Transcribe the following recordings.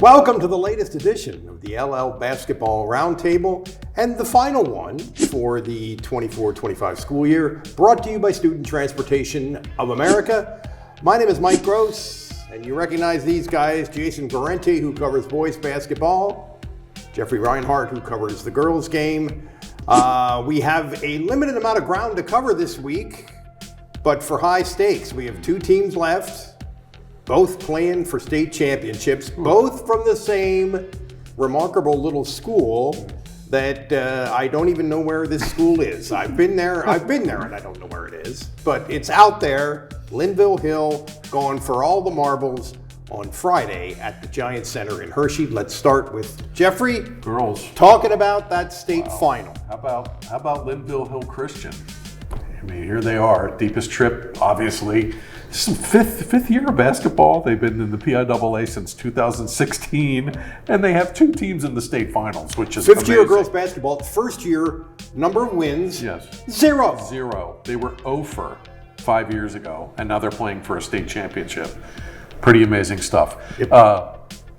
Welcome to the latest edition of the LL Basketball Roundtable and the final one for the 24-25 school year, brought to you by Student Transportation of America. My name is Mike Gross, and you recognize these guys: Jason Guarente, who covers boys basketball, Jeffrey Reinhardt, who covers the girls game. We have a limited amount of ground to cover this week, but for high stakes. We have two teams left, both playing for state championships, both from the same remarkable little school that I don't even know where this school is. I've been there and I don't know where it is, but it's out there. Linville Hill going for all the marbles on Friday at the Giant Center in Hershey. Let's start with Jeffrey. Girls. Talking about that state final. How about Linville Hill Christian? I mean, here they are, deepest trip, obviously. This is fifth year of basketball. They've been in the PIAA since 2016, and they have two teams in the state finals, which is Fifth year of amazing. girls basketball. First year, number of wins, Yes. zero. They were 0 for 5 years ago, and now they're playing for a state championship. Pretty amazing stuff. Yep.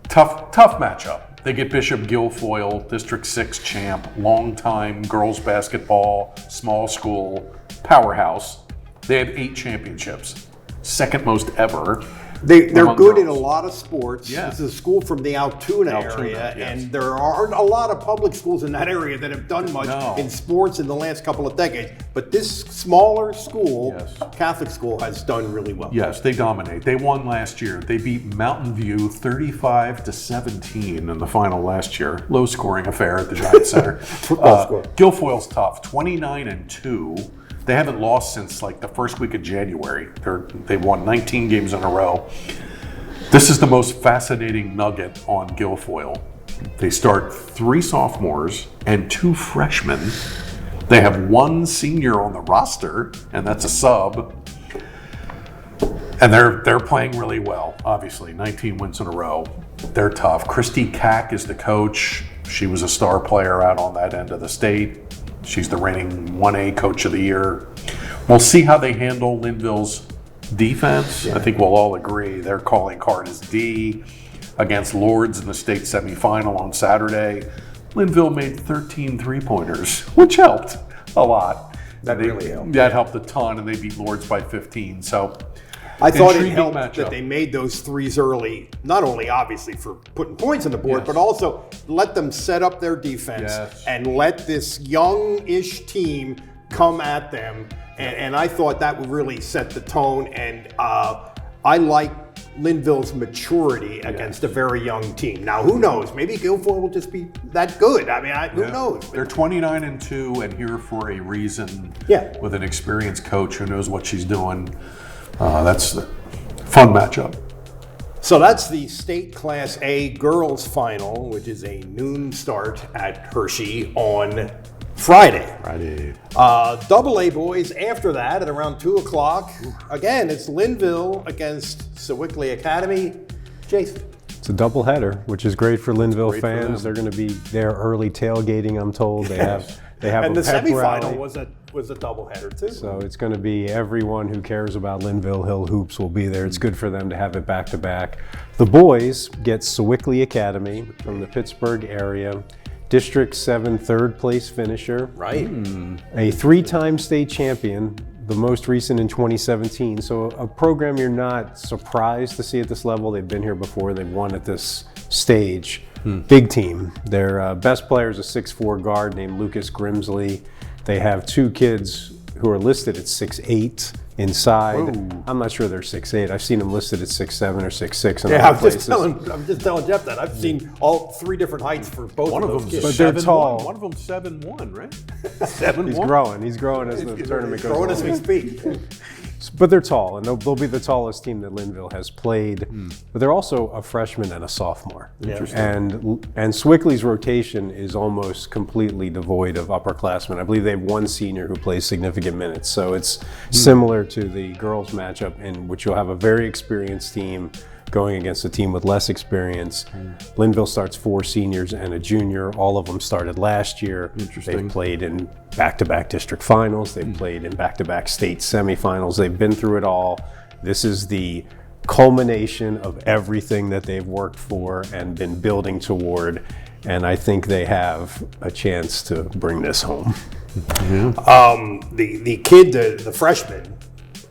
Tough matchup. They get Bishop Guilfoyle, District 6 champ, longtime girls basketball, small school, powerhouse. They have 8 championships. Second most ever. They're among good in a girls. lot of sports. Yeah. This is a school from the Altoona area, yes. and there aren't a lot of public schools in that area that have done much No. in sports in the last couple of decades. But this smaller school, Yes. Catholic school, has done really well. Yes, they dominate. They won last year. They beat Mountain View 35-17 in the final last year. Low scoring affair at the Giant Center. Football score. Guilfoyle's tough, 29-2. They haven't lost since like the first week of January. They've won 19 games in a row. This is the most fascinating nugget on Guilfoyle. They start 3 sophomores and 2 freshmen. They have 1 senior on the roster, and that's a sub. And they're playing really well, obviously. 19 wins in a row. They're tough. Christy Cack is the coach. She was a star player out on that end of the state. She's the reigning 1A Coach of the Year. We'll see how they handle Linville's defense. Yeah. I think we'll all agree their calling card is D. Against Lourdes in the state semifinal on Saturday, Linville made 13 three-pointers, which helped a lot. That really helped. That helped a ton, and they beat Lourdes by 15. So I thought it intriguing helped matchup. that they made those threes early, not only obviously for putting points on the board, Yes. but also let them set up their defense Yes. and let this young-ish team come at them. And I thought that would really set the tone. And I like Linville's maturity against a very young team. Now, who knows? Maybe Guilfoyle will just be that good. I mean, who knows? They're 29-2 and here for a reason. Yeah. With an experienced coach who knows what she's doing. That's a fun matchup. So that's the State Class A girls final, which is a noon start at Hershey on Friday. Double A boys after that at around 2 o'clock. Again, it's Linville against Sewickley Academy. Jason. It's a doubleheader, which is great for Linville Great for fans. them. They're going to be there early tailgating, I'm told. They have And a the pep semifinal rally. was a doubleheader too. So it's going to be everyone who cares about Linville Hill hoops will be there. It's good for them to have it back to back. The boys get Sewickley Academy from the Pittsburgh area. District 7 third place finisher. Right. A 3-time state champion, the most recent in 2017. So a program you're not surprised to see at this level. They've been here before. They've won at this stage. Big team. Their best player is a 6'4" guard named Lucas Grimsley. They have 2 kids who are listed at 6'8" inside. Whoa. I'm not sure they're 6'8". I've seen them listed at 6'7" or 6'6" in Yeah, other I'm places. just telling Jeff that. I've seen all 3 different heights for both One of of those them's kids. But they're 7'1". tall. One of them's 7'1", right? He's 7'1". growing. He's growing as the tournament goes Growing on. as we speak. But they're tall, and they'll be the tallest team that Linville has played. But they're also a freshman and a sophomore. Interesting. And Sewickley's rotation is almost completely devoid of upperclassmen. I believe they have 1 senior who plays significant minutes. So it's similar to the girls matchup, in which you'll have a very experienced team going against a team with less experience. Linville starts 4 seniors and a junior. All of them started last year. Interesting. They've played in back-to-back district finals. They've played in back-to-back state semifinals. They've been through it all. This is the culmination of everything that they've worked for and been building toward. And I think they have a chance to bring this home. The kid, the freshman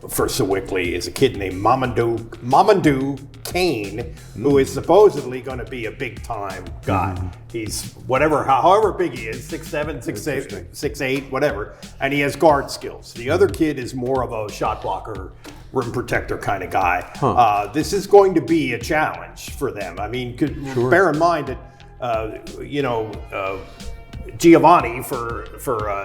for Sewickley, is a kid named Mamadou Kane, who is supposedly going to be a big time guy. He's however big he is, 6'7", 6'8", 6'8", whatever, and he has guard skills. The other kid is more of a shot blocker, rim protector kind of guy. This is going to be a challenge for them. I mean, bear in mind that Giovanni for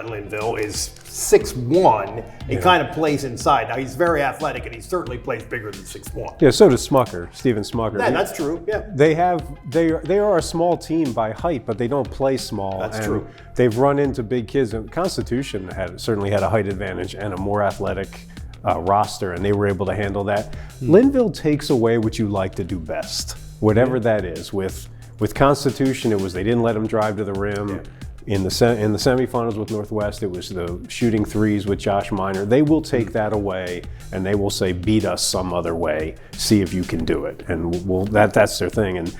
Linville is 6'1". He kind of plays inside. Now he's very athletic, and he certainly plays bigger than 6'1". Yeah, so does Stephen Smucker. Yeah, that's true. Yeah, they are a small team by height, but they don't play small. That's true. They've run into big kids. And Constitution certainly had a height advantage and a more athletic roster, and they were able to handle that. Linville takes away what you like to do best, whatever that is. With Constitution, it was they didn't let them drive to the rim. Yeah. In the semifinals with Northwest, it was the shooting threes with Josh Miner. They will take that away, and they will say, beat us some other way. See if you can do it. And that's their thing. And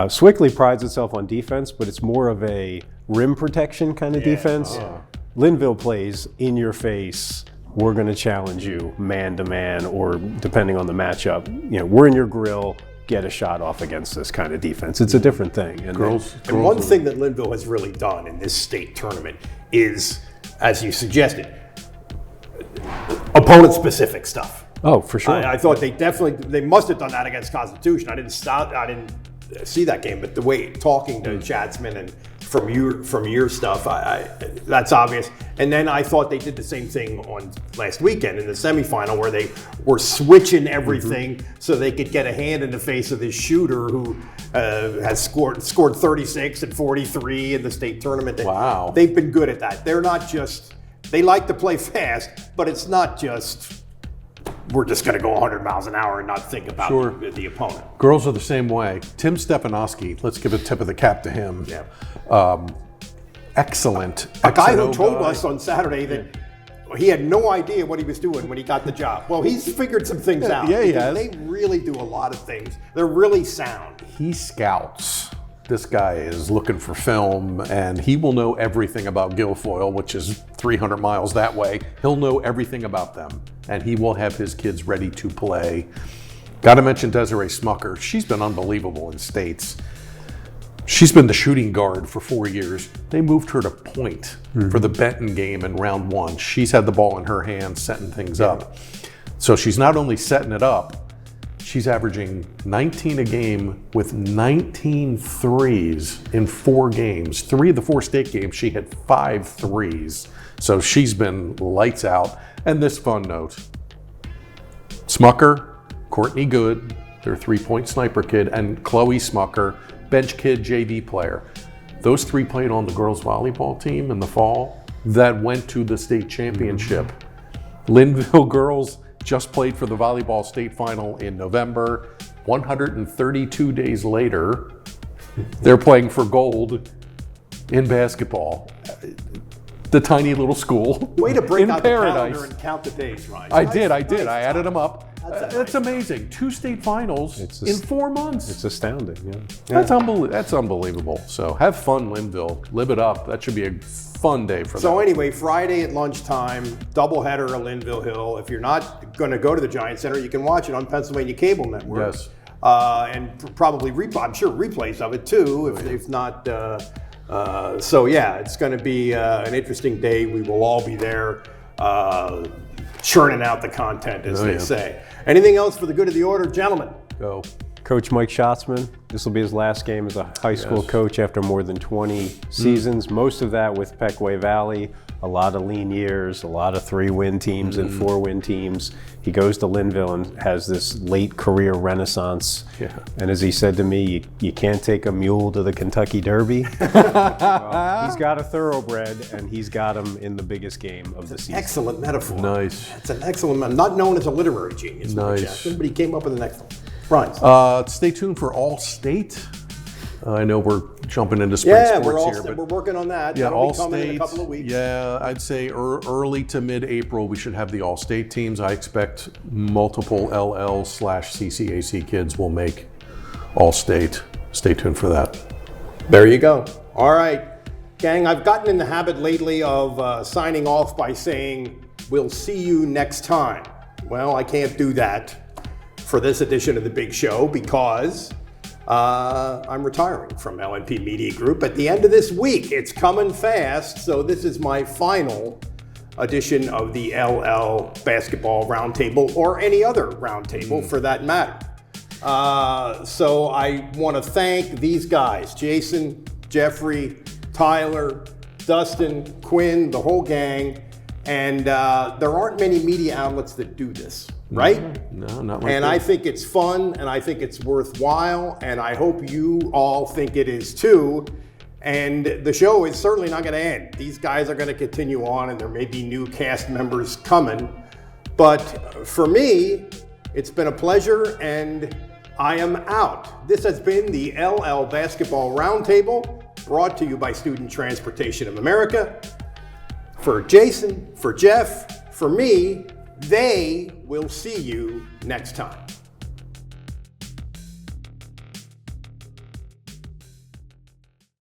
Sewickley prides itself on defense, but it's more of a rim protection kind of defense. Linville plays in your face. We're going to challenge you man to man, or depending on the matchup, we're in your grill. Get a shot off against this kind of defense. It's a different thing. And one thing that Linville has really done in this state tournament is, as you suggested, opponent-specific stuff. Oh, for sure. I thought they must have done that against Constitution. I didn't see that game, but the way talking to Chatsman and from your stuff, that's obvious. And then I thought they did the same thing on last weekend in the semifinal, where they were switching everything so they could get a hand in the face of this shooter who has scored 36 and 43 in the state tournament. Wow. They've been good at that. They like to play fast, but it's not just we're just going to go 100 miles an hour and not think about the opponent. Girls are the same way. Tim Stepanowski, let's give a tip of the cap to him. Yeah. Excellent. A guy who told us on Saturday that he had no idea what he was doing when he got the job. Well, he's figured some things out. Yeah, he has. They really do a lot of things. They're really sound. He scouts. This guy is looking for film, and he will know everything about Guilfoyle, which is 300 miles that way. He'll know everything about them, and he will have his kids ready to play. Got to mention Desiree Smucker. She's been unbelievable in states. She's been the shooting guard for 4 years. They moved her to point for the Benton game in round 1. She's had the ball in her hands, setting things up. So she's not only setting it up, she's averaging 19 a game with 19 threes in 4 games. 3 of the 4 state games, she had 5 threes. So she's been lights out. And this fun note, Smucker, Courtney Good, their 3-point sniper kid, and Chloe Smucker, bench kid, JV player. Those 3 played on the girls volleyball team in the fall that went to the state championship. Linville girls just played for the volleyball state final in November. 132 days later, they're playing for gold in basketball. The tiny little school Way to break in out Paradise. the calendar and count the days, Ryan. I did. I added them up. That's amazing. 2 state finals in 4 months. It's astounding. That's unbelievable. So have fun, Linville. Live it up. That should be a fun day for them. So anyway, Friday at lunchtime, doubleheader at Linville Hill. If you're not going to go to the Giant Center, you can watch it on Pennsylvania Cable Network. Yes. And probably, I'm sure, replays of it too, if not. So yeah, it's going to be an interesting day. We will all be there churning out the content, as they say. Anything else for the good of the order? Gentlemen. Go. Coach Mike Schatzman, this will be his last game as a high school coach after more than 20 seasons, most of that with Pequay Valley, a lot of lean years, a lot of 3-win teams and 4-win teams. He goes to Linville and has this late career renaissance. Yeah. And as he said to me, you can't take a mule to the Kentucky Derby. Well, he's got a thoroughbred, and he's got him in the biggest game of the season. Excellent metaphor. Nice. It's an excellent metaphor. Not known as a literary genius, nice. Jackson, but he came up with the next one. Brian. Stay tuned for All State I know we're jumping into spring Yeah, sports here, we're working on that. yeah, That'll all be coming in a state. couple of weeks. Yeah, I'd say early to mid-April we should have the all-state teams. I expect multiple LL/CCAC kids will make all-state. Stay tuned for that. There you go. All right, gang, I've gotten in the habit lately of signing off by saying, we'll see you next time. Well, I can't do that for this edition of The Big Show because I'm retiring from LNP Media Group at the end of this week. It's coming fast, so this is my final edition of the LL Basketball Roundtable, or any other roundtable for that matter. So I want to thank these guys, Jason, Jeffrey, Tyler, Dustin, Quinn, the whole gang. And there aren't many media outlets that do this, right? No, not like And that. I think it's fun, and I think it's worthwhile, and I hope you all think it is too. And the show is certainly not going to end. These guys are going to continue on, and there may be new cast members coming. But for me, it's been a pleasure, and I am out. This has been the LL Basketball Roundtable, brought to you by Student Transportation of America. For Jason, for Jeff, for me, they will see you next time.